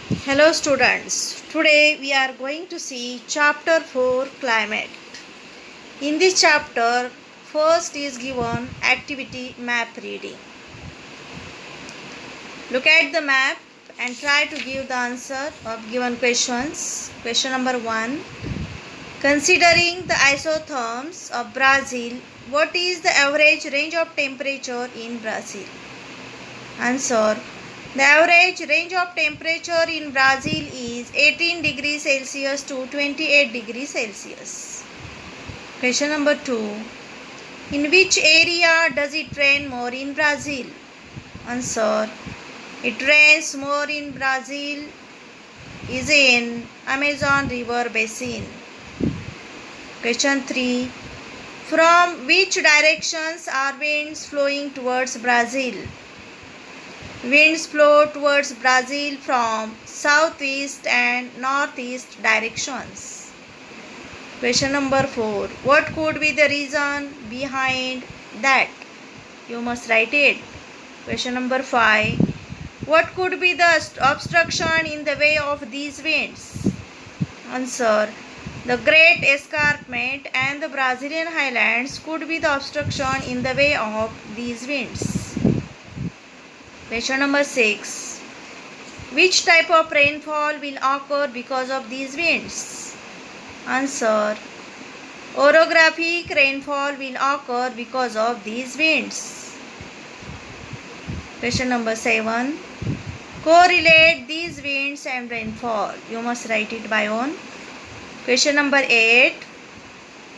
Hello students, today we are going to see chapter 4 climate. In this chapter, first is given activity map reading. Look at the map and try to give the answer of given questions. Question number 1. Considering the isotherms of Brazil, what is the average range of temperature in Brazil? Answer. The average range of temperature in Brazil is 18 degrees Celsius to 28 degrees Celsius. Question number 2. In which area does it rain more in Brazil? Answer. It rains more in Brazil is in Amazon River Basin. Question 3. From which directions are winds flowing towards Brazil? Winds flow towards Brazil from southeast and northeast directions. Question number 4. What could be the reason behind that? You must write it. Question number 5. What could be the obstruction in the way of these winds? Answer. The Great Escarpment and the Brazilian highlands could be the obstruction in the way of these winds. Question number 6. Which type of rainfall will occur because of these winds? Answer. Orographic rainfall will occur because of these winds. Question number 7. Correlate these winds and rainfall. You must write it by own. Question number 8.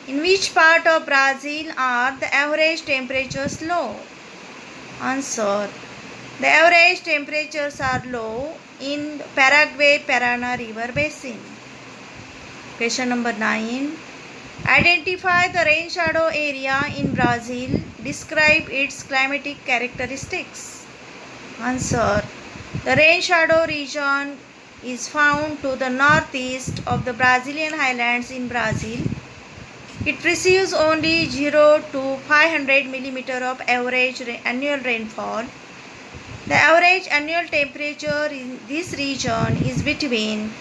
In which part of Brazil are the average temperatures low? Answer. The average temperatures are low in Paraguay-Parana River Basin. Question number 9. Identify the rain shadow area in Brazil. Describe its climatic characteristics. Answer. The rain shadow region is found to the northeast of the Brazilian highlands in Brazil. It receives only 0 to 500 mm of average annual rainfall. The average annual temperature in this region is between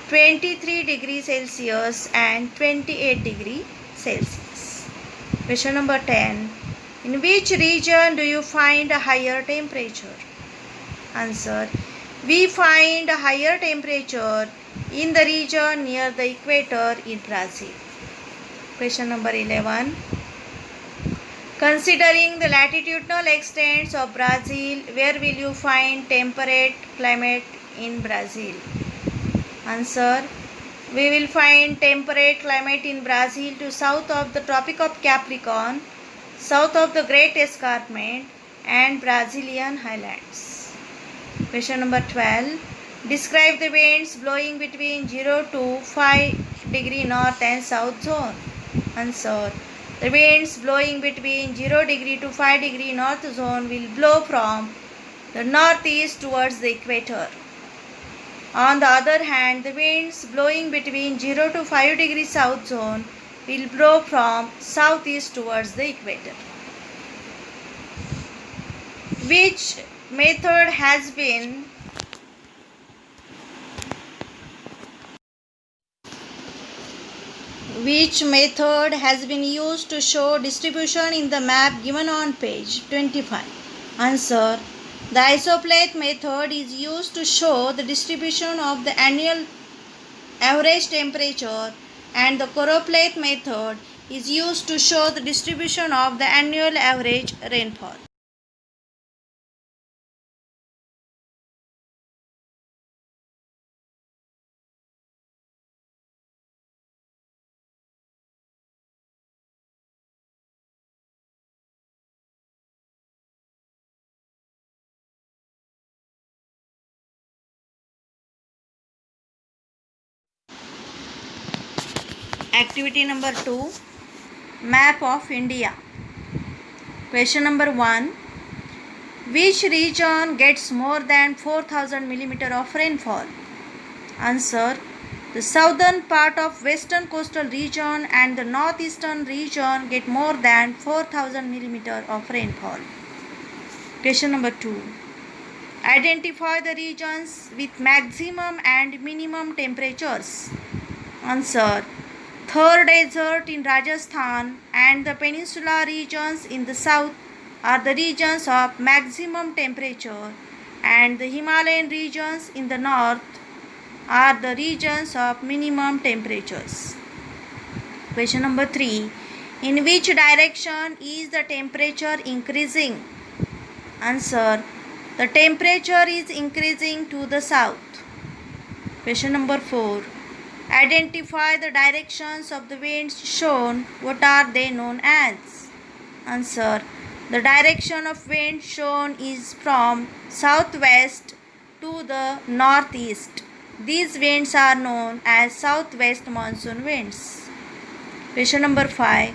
23 degrees Celsius and 28 degrees Celsius. Question number 10. In which region do you find a higher temperature? Answer. We find a higher temperature in the region near the equator in Brazil. Question number 11. Considering the latitudinal extents of Brazil, where will you find temperate climate in Brazil? Answer. We will find temperate climate in Brazil to south of the Tropic of Capricorn, south of the Great Escarpment and Brazilian highlands. Question number 12. Describe the winds blowing between 0 to 5 degree north and south zone. Answer. The winds blowing between 0 degree to 5 degree north zone will blow from the northeast towards the equator. On the other hand, the winds blowing between 0 to 5 degree south zone will blow from southeast towards the equator. Which method has been used to show distribution in the map given on page 25? Answer. The isoplate method is used to show the distribution of the annual average temperature, and the choroplate method is used to show the distribution of the annual average rainfall. Activity number 2. Map of India. Question number 1. Which region gets more than 4000 mm of rainfall? Answer. The southern part of western coastal region and the northeastern region get more than 4000 mm of rainfall. Question number 2. Identify the regions with maximum and minimum temperatures. Answer. Thar Desert in Rajasthan and the peninsular regions in the south are the regions of maximum temperature, and the Himalayan regions in the north are the regions of minimum temperatures. Question number 3. In which direction is the temperature increasing? Answer. The temperature is increasing to the south. Question number 4. Identify the directions of the winds shown. What are they known as? Answer. The direction of wind shown is from southwest to the northeast. These winds are known as southwest monsoon winds. Question number 5.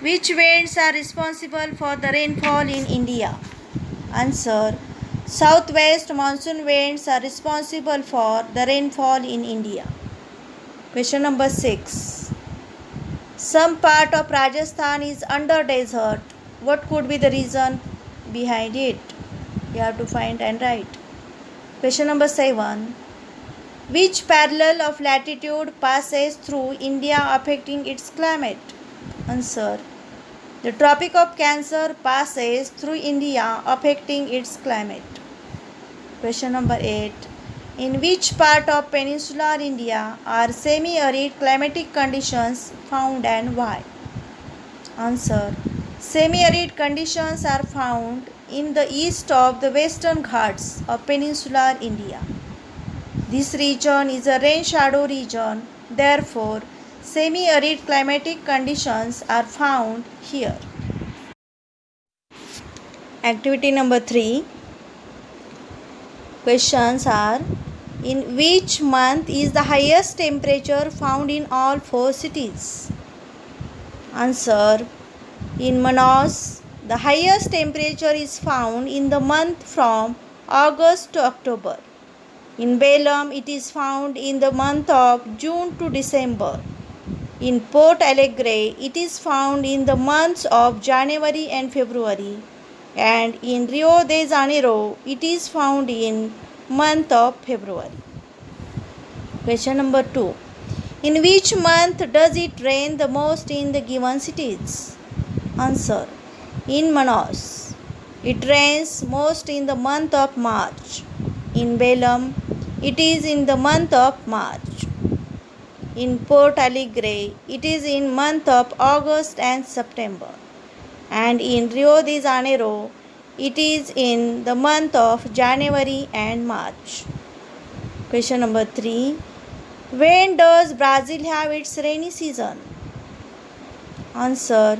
Which winds are responsible for the rainfall in India? Answer. Southwest monsoon winds are responsible for the rainfall in India. Question number 6. Some part of Rajasthan is under desert. What could be the reason behind it? You have to find and write. Question number 7. Which parallel of latitude passes through India affecting its climate? Answer. The Tropic of Cancer passes through India affecting its climate. Question number 8. In which part of peninsular India are semi-arid climatic conditions found and why? Answer. Semi-arid conditions are found in the east of the Western Ghats of peninsular India. This region is a rain shadow region, therefore semi-arid climatic conditions are found here. Activity number 3. Questions are: in which month is the highest temperature found in all 4 cities? Answer. In Manas, the highest temperature is found in the month from August to October. In Belem, it is found in the month of June to December. In Port Alegre, it is found in the months of January and February. And in Rio de Janeiro, it is found in month of February. Question number 2. In which month does it rain the most in the given cities? Answer. In Manaus, it rains most in the month of March. In Belem, it is in the month of March. In Port Alegre, it is in month of August and September. And in Rio de Janeiro, it is in the month of January and March. Question number 3. When does Brazil have its rainy season? Answer.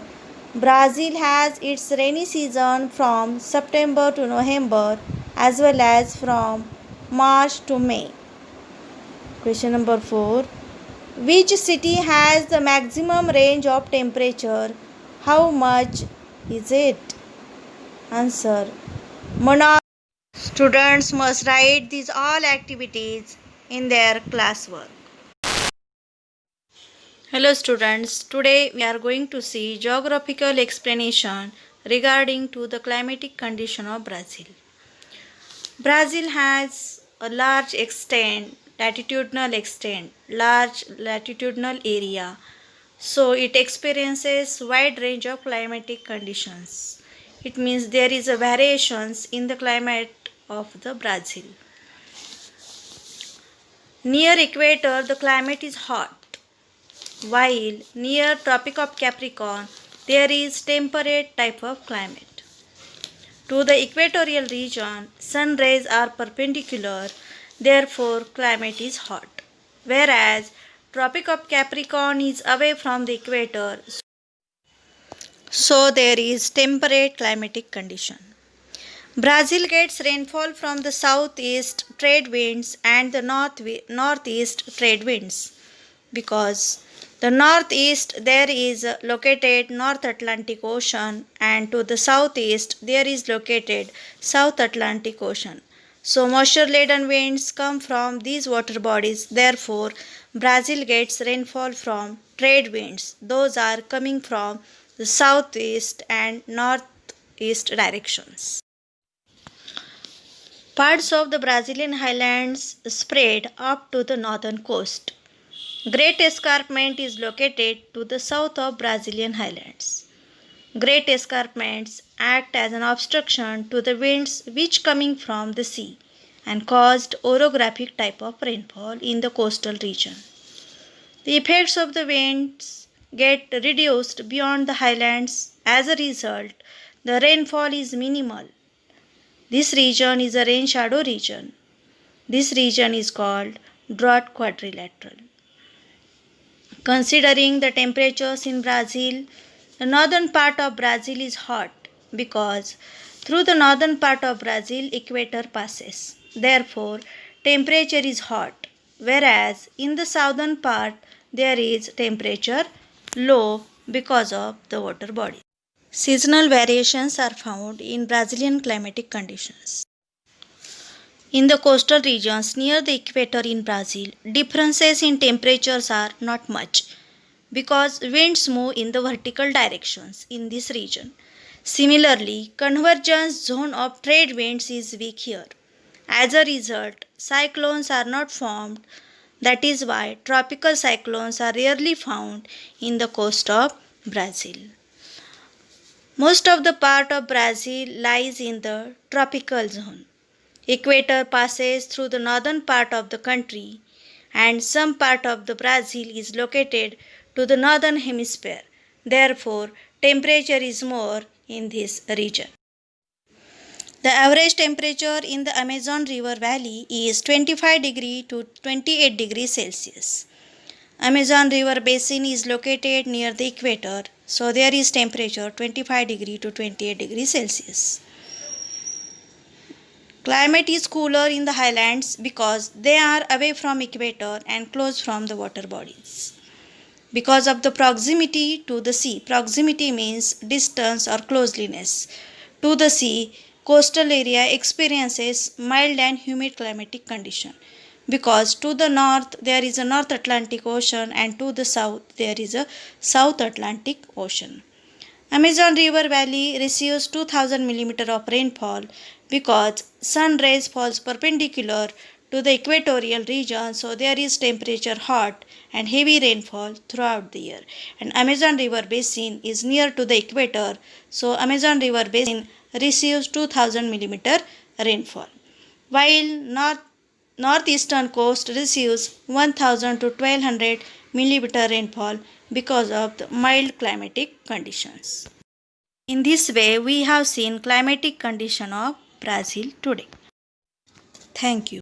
Brazil has its rainy season from September to November as well as from March to May. Question number 4. Which city has the maximum range of temperature? How much is it? Answer. Manaus. Students must write these all activities in their classwork. Hello students, today we are going to see geographical explanation regarding to the climatic condition of Brazil. Brazil has a large latitudinal area, so it experiences wide range of climatic conditions. It means there is a variations in the climate of the Brazil. Near equator, the climate is hot, while near Tropic of Capricorn, there is temperate type of climate. To the equatorial region, sun rays are perpendicular, therefore climate is hot. Whereas Tropic of Capricorn is away from the equator, so there is temperate climatic condition. Brazil gets rainfall from the southeast trade winds and the northeast trade winds, because the northeast there is located North Atlantic Ocean, and to the southeast there is located South Atlantic Ocean. So moisture laden winds come from these water bodies, therefore Brazil gets rainfall from trade winds. Those are coming from the southeast and northeast directions. Parts of the Brazilian highlands spread up to the northern coast. Great Escarpment is located to the south of Brazilian highlands. Great escarpments act as an obstruction to the winds which coming from the sea and caused orographic type of rainfall in the coastal region. The effects of the winds get reduced beyond the highlands. As a result, the rainfall is minimal. This region is a rain shadow region. This region is called drought quadrilateral. Considering the temperatures in Brazil, the northern part of Brazil is hot because through the northern part of Brazil equator passes. Therefore, temperature is hot, whereas in the southern part there is temperature low because of the water body. Seasonal variations are found in Brazilian climatic conditions. In the coastal regions near the equator in Brazil, differences in temperatures are not much because winds move in the vertical directions in this region. Similarly, convergence zone of trade winds is weak here. As a result, cyclones are not formed. That is why tropical cyclones are rarely found in the coast of Brazil. Most of the part of Brazil lies in the tropical zone. Equator passes through the northern part of the country and some part of the Brazil is located to the northern hemisphere. Therefore, temperature is more in this region. The average temperature in the Amazon River Valley is 25 degree to 28 degrees Celsius. Amazon River Basin is located near the equator, so there is temperature 25 degree to 28 degrees Celsius. Climate is cooler in the highlands because they are away from equator and close from the water bodies. Because of the proximity to the sea, proximity means distance or closeliness to the sea, coastal area experiences mild and humid climatic condition. Because to the north there is a North Atlantic Ocean and to the south there is a South Atlantic Ocean. Amazon River Valley receives 2000 mm of rainfall because sun rays falls perpendicular to the equatorial region, so there is temperature hot and heavy rainfall throughout the year. And Amazon River Basin is near to the equator, so Amazon River Basin receives 2000 mm rainfall, while northeastern coast receives 1000 to 1200 mm rainfall because of the mild climatic conditions. In this way, we have seen climatic condition of Brazil today. Thank you.